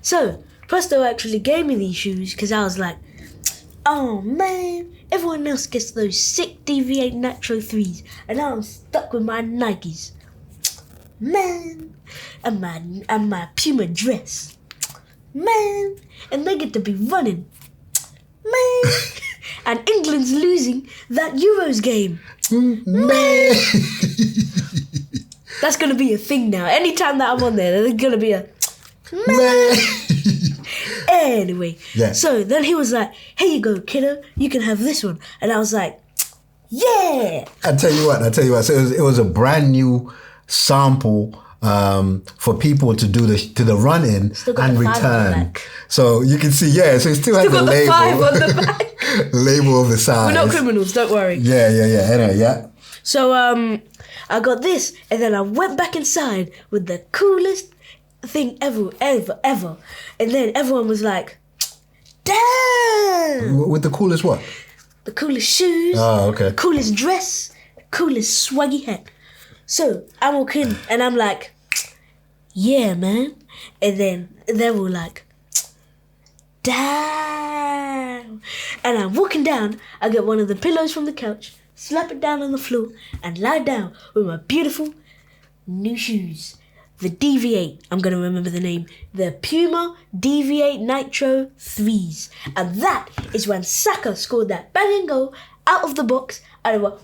So, Presto actually gave me these shoes because I was like, oh man, everyone else gets those sick Deviate Nitro 3s and I'm stuck with my Nikes. Man, and my Puma dress. Man, and they get to be running. Man, and England's losing that Euros game. Man. That's going to be a thing now. Anytime that I'm on there, there's going to be a man. Anyway, So then he was like, here you go, kiddo. You can have this one. And I was like, yeah. I tell you what. So it was a brand new sample for people to do the run in and return. So you can see, so it still has the label. 5 on the back. Label of the size. We're not criminals, don't worry. Yeah. Anyway, So I got this, and then I went back inside with the coolest thing ever. And then everyone was like, damn! With the coolest what? The coolest shoes. Oh, okay. Coolest dress. Coolest swaggy hat. So I walk in, and I'm like, yeah, man. And then they were like, damn. And I'm walking down, I get one of the pillows from the couch, slap it down on the floor, and lie down with my beautiful new shoes. The Deviate, I'm going to remember the name, the Puma Deviate Nitro 3s. And that is when Saka scored that banging goal out of the box, and it went,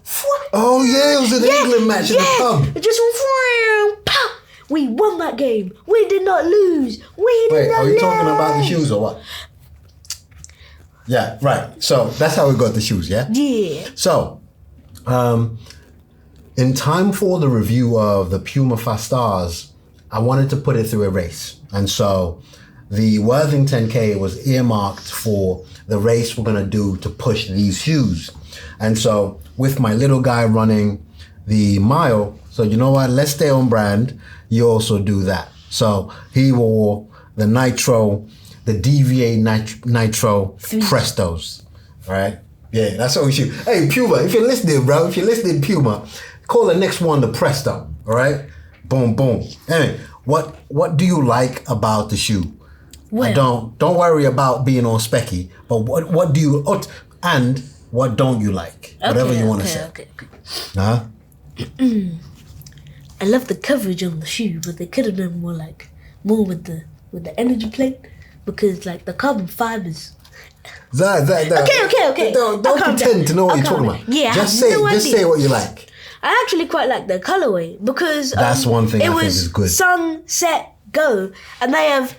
oh yeah, it was an England match in the pub. It just went, pop. We won that game. We did not lose. Wait, are you talking about the shoes or what? Yeah, right. So that's how we got the shoes, yeah? Yeah. So, in time for the review of the Puma Fast Stars, I wanted to put it through a race. And so the Worthing 10K was earmarked for the race we're going to do to push these shoes. And so with my little guy running the mile, so you know what, let's stay on brand. You also do that. So he wore the Nitro the Deviate Nitro Three. Prestos. All right? Yeah, that's what we shoot. Hey, Puma, if you're listening, bro, Puma, call the next one the Presto. All right? Boom, boom. Anyway, what do you like about the shoe? Well, Don't worry about being all specky, but what do you, and what don't you like? Whatever you want to say. Okay. Huh? I love the coverage on the shoe, but they could have done more with the energy plate, because like the carbon fibers. Okay. Don't pretend to know what you're talking about. Yeah, just say what you like. I actually quite like the colorway because that's one thing I think is good. Sunset Go, and they have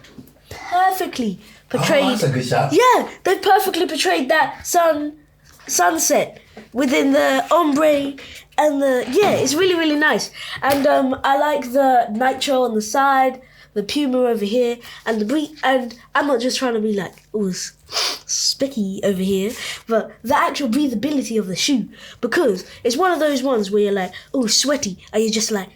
perfectly portrayed. Oh, that's a good shot. Yeah, they perfectly portrayed that sunset within the ombre and it's really, really nice. And I like the nitro on the side, the Puma over here, and the brief. And I'm not just trying to be like spicky over here, but the actual breathability of the shoe, because it's one of those ones where you're like, sweaty, and you're just like,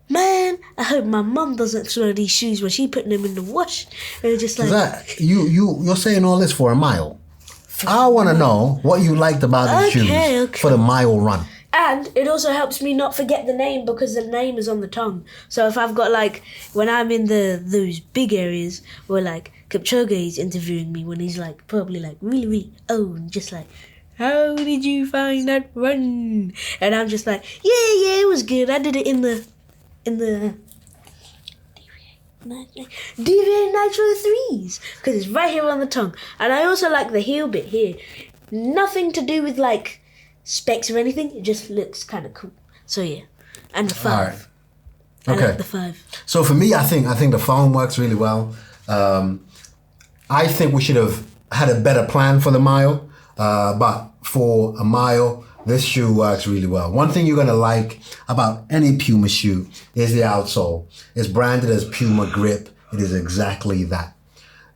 man, I hope my mum doesn't throw these shoes when she's putting them in the wash. And you're just like, you're saying all this for a mile. I want to know what you liked about these shoes for the mile run. And it also helps me not forget the name, because the name is on the tongue. So if I've got when I'm in those big areas where Kipchoge is interviewing me when he's probably really, really old, and just how did you find that run? And I'm just like, yeah, it was good. I did it in the Deviate Nitro 3s, because it's right here on the tongue. And I also like the heel bit here. Nothing to do with specs or anything. It just looks kind of cool. So yeah, and the 5. Right. Okay. I like the 5. So for me, I think the foam works really well. I think we should have had a better plan for the mile, but for a mile, this shoe works really well. One thing you're gonna like about any Puma shoe is the outsole. It's branded as Puma Grip. It is exactly that.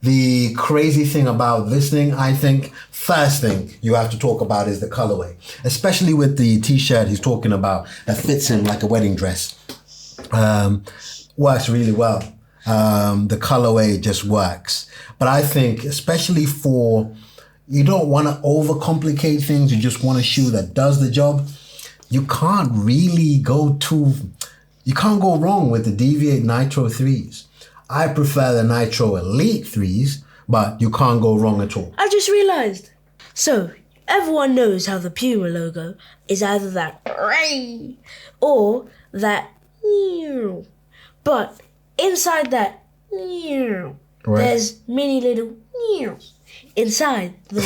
The crazy thing about this thing, I think, first thing you have to talk about is the colorway, especially with the t-shirt he's talking about that fits him like a wedding dress. Works really well. The colorway just works. But I think, especially you don't want to overcomplicate things. You just want a shoe that does the job. You can't go wrong with the Deviate Nitro 3s. I prefer the Nitro Elite 3s, but you can't go wrong at all. I just realized. So, everyone knows how the Puma logo is either that or that. But inside that, there's many little inside the.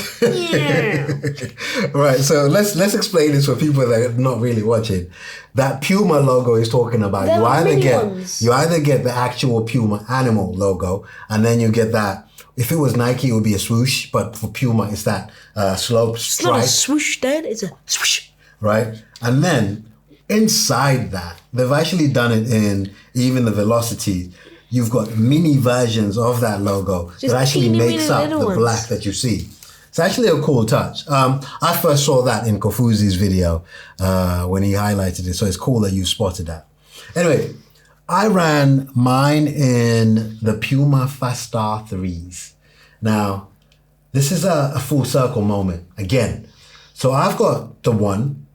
Right, so let's explain this for people that are not really watching. That Puma logo is talking about. You either get the actual Puma animal logo, and then you get that. If it was Nike, it would be a swoosh, but for Puma, it's that slope stripe. It's not a swoosh, Dad. It's a swoosh. Right, and then inside that, they've actually done it in even the Velocity. You've got mini versions of that logo that actually makes up the black that you see. It's actually a cool touch. I first saw that in Kofuzi's video when he highlighted it, so it's cool that you spotted that. Anyway, I ran mine in the Puma Fast Star 3s. Now, this is a full circle moment again. So I've got the one,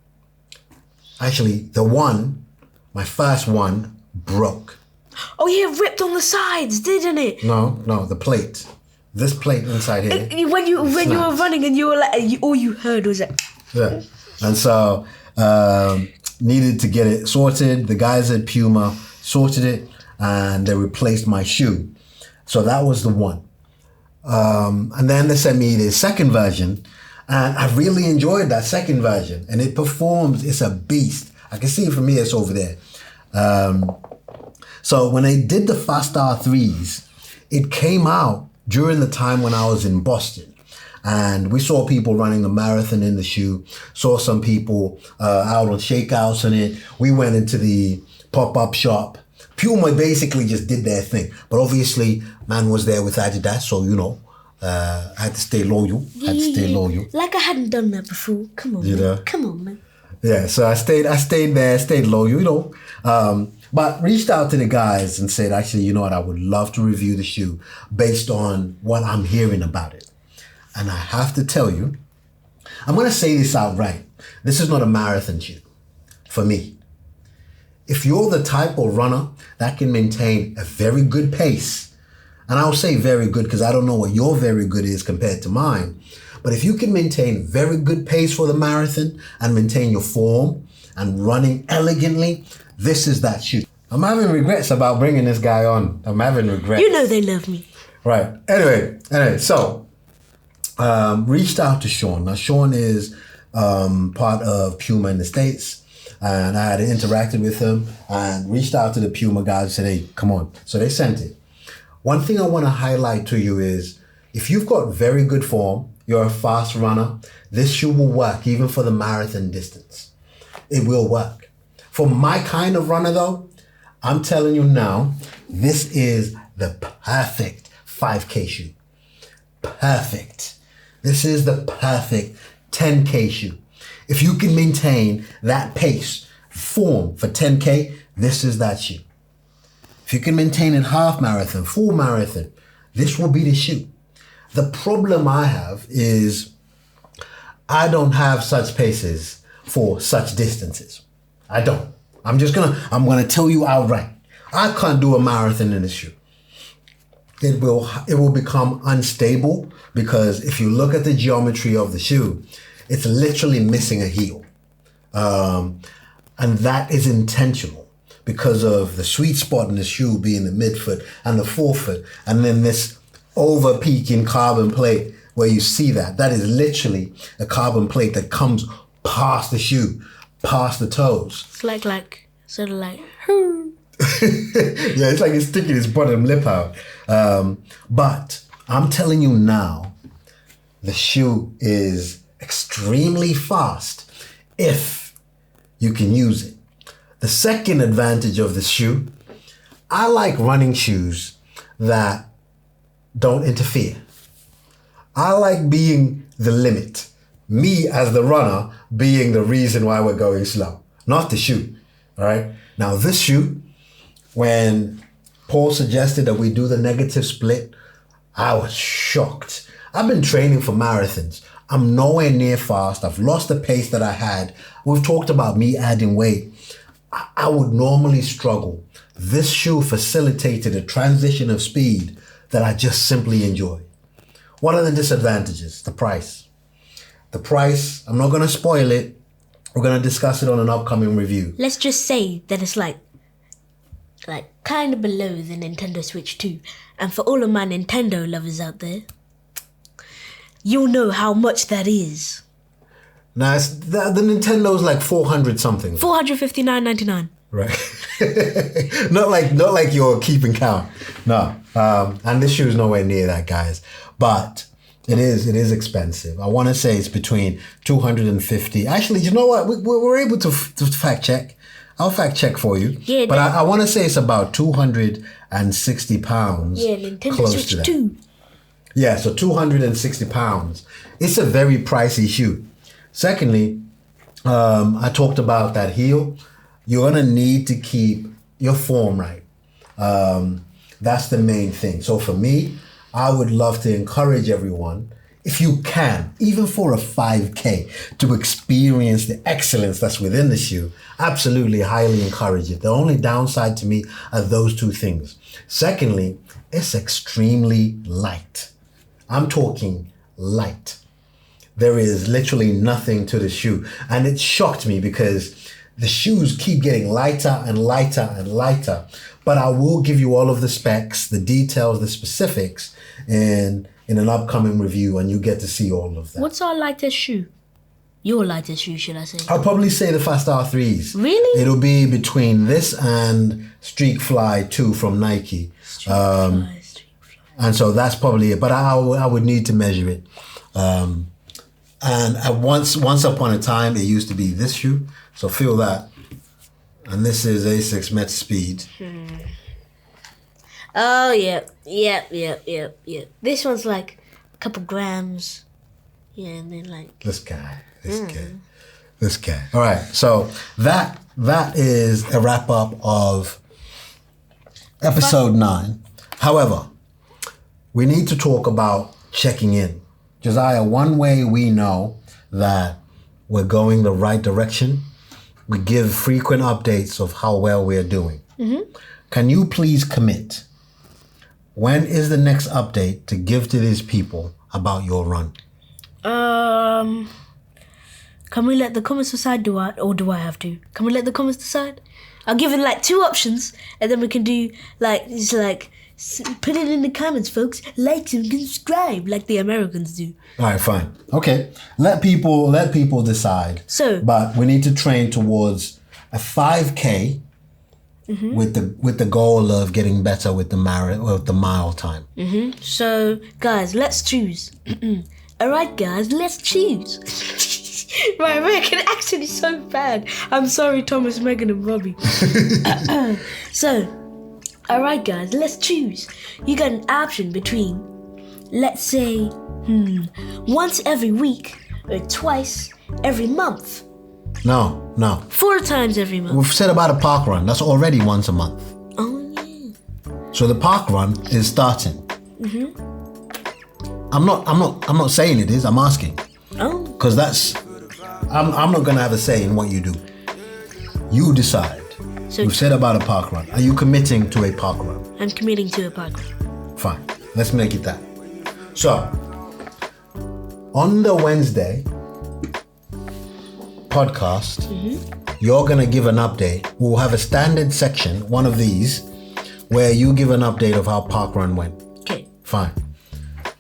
my first one broke. Oh yeah, it ripped on the sides, didn't it? No, the plate. This plate inside here. When you were running and you were all you heard was that. Yeah, and so needed to get it sorted. The guys at Puma sorted it, and they replaced my shoe. So that was the one. And then they sent me the second version, and I really enjoyed that second version. And it performs. It's a beast. I can see it from here. It's over there. So when they did the Fast Star 3s, it came out during the time when I was in Boston. And we saw people running the marathon in the shoe, saw some people out on shakeouts in it. We went into the pop-up shop. Puma basically just did their thing. But obviously, man was there with Adidas, so, I had to stay loyal. Like I hadn't done that before. Come on, man. Come on, man. Yeah, so I stayed there, stayed loyal, But reached out to the guys and said, actually, you know what? I would love to review the shoe based on what I'm hearing about it. And I have to tell you, I'm going to say this outright. This is not a marathon shoe for me. If you're the type of runner that can maintain a very good pace, and I'll say very good because I don't know what your very good is compared to mine, but if you can maintain very good pace for the marathon and maintain your form and running elegantly, this is that shoe. I'm having regrets about bringing this guy on. I'm having regrets. You know they love me. Right. Anyway, so reached out to Sean. Now, Sean is part of Puma in the States, and I had interacted with him and reached out to the Puma guys and said, hey, come on. So they sent it. One thing I want to highlight to you is if you've got very good form, you're a fast runner, this shoe will work even for the marathon distance. It will work. For my kind of runner though, I'm telling you now, this is the perfect 5K shoe. Perfect. This is the perfect 10K shoe. If you can maintain that pace, form for 10K, this is that shoe. If you can maintain in half marathon, full marathon, this will be the shoe. The problem I have is I don't have such paces for such distances. I don't. I'm gonna tell you outright. I can't do a marathon in this shoe. It will become unstable because if you look at the geometry of the shoe, it's literally missing a heel. And that is intentional because of the sweet spot in the shoe being the midfoot and the forefoot, and then this over peaking carbon plate where you see that is literally a carbon plate that comes past the shoe, past the toes. It's like sort of like. Yeah, it's like it's sticking its bottom lip out. But I'm telling you now, the shoe is extremely fast if you can use it. The second advantage of the shoe, I like running shoes that don't interfere. I like being the limit. Me as the runner being the reason why we're going slow, not the shoe. All right. Now this shoe, when Paul suggested that we do the negative split, I was shocked. I've been training for marathons. I'm nowhere near fast. I've lost the pace that I had. We've talked about me adding weight. I would normally struggle. This shoe facilitated a transition of speed that I just simply enjoy. What are the disadvantages? The price. The price, I'm not going to spoil it. We're going to discuss it on an upcoming review. Let's just say that it's like kind of below the Nintendo Switch 2. And for all of my Nintendo lovers out there, you'll know how much that is. Now, the Nintendo's like 400 something. $459.99. Right. not like you're keeping count. No. And this shoe is nowhere near that, guys. But it is expensive. I want to say it's between 250. Actually, you know what? We're able to fact check. I'll fact check for you. Yeah. But I want to say it's about 260 pounds. Yeah, Nintendo close Switch to that. 2. Yeah, so 260 pounds. It's a very pricey shoe. Secondly, I talked about that heel. You're going to need to keep your form right. That's the main thing. So for me, I would love to encourage everyone, if you can, even for a 5K, to experience the excellence that's within the shoe. Absolutely, highly encourage it. The only downside to me are those two things. Secondly, it's extremely light. I'm talking light. There is literally nothing to the shoe. And it shocked me because the shoes keep getting lighter and lighter and lighter. But I will give you all of the specs, the details, the specifics in an upcoming review, and you get to see all of that. What's our lightest shoe? Your lightest shoe, should I say? I'll probably say the Fast R3s. Really? It'll be between this and Streak Fly 2 from Nike. Streak Fly. And so that's probably it. But I would need to measure it. And once upon a time, it used to be this shoe. So feel that. And this is Asics Met Speed. Oh, yeah. This one's like a couple grams. Yeah, and then like... This guy. All right. So that is a wrap up of Episode 9. However, we need to talk about checking in. Josiah, one way we know that we're going the right direction, we give frequent updates of how well we're doing. Mm-hmm. Can you please commit? When is the next update to give to these people about your run? Can we let the comments decide? Do I have to? Can we let the comments decide? I'll give it like 2 options, and then we can do put it in the comments, folks. Like and subscribe, like the Americans do. All right, fine. Okay, let people decide. But we need to train towards a 5K with the goal of getting better with the mile time. Mm-hmm. So, guys, let's choose. All right, guys, let's choose. My American accent is so bad. I'm sorry, Thomas, Megan, and Robbie. So, all right, guys, let's choose. You got an option between, let's say, once every week or twice every month. No. 4 times every month. We've said about a park run. That's already once a month. Oh, yeah. So the park run is starting. Mm-hmm. I'm not saying it is. I'm asking. Oh. Because I'm not gonna have a say in what you do. You decide. So we've said about a park run. Are you committing to a park run? I'm committing to a park run. Fine. Let's make it that. So on the Wednesday podcast, you're gonna give an update. We'll have a standard section, one of these, where you give an update of how park run went. Okay. Fine.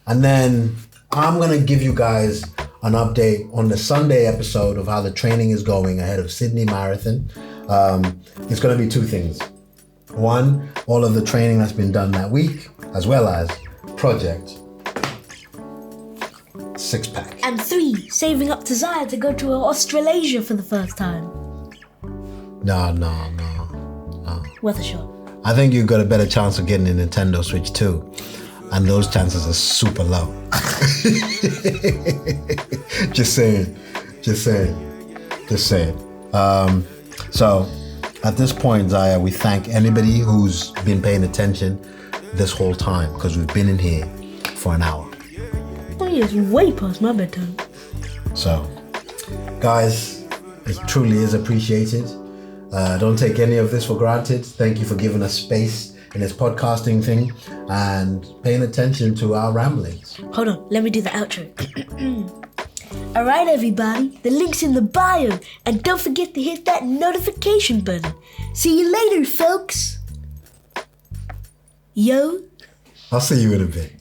And then I'm gonna give you guys an update on the Sunday episode of how the training is going ahead of Sydney Marathon. It's going to be 2 things. 1, all of the training that's been done that week, as well as Project 6-pack. And 3, saving up to Zaya to go to Australasia for the first time. No. Worth a shot. I think you've got a better chance of getting a Nintendo Switch too. And those chances are super low. Just saying. So at this point, Zaya, we thank anybody who's been paying attention this whole time, because we've been in here for an hour. Oh yeah, it's way past my bedtime. So, guys, it truly is appreciated. Don't take any of this for granted. Thank you for giving us space in this podcasting thing and paying attention to our ramblings. Hold on, let me do the outro. Alright everybody, the link's in the bio, and don't forget to hit that notification button. See you later, folks. Yo. I'll see you in a bit.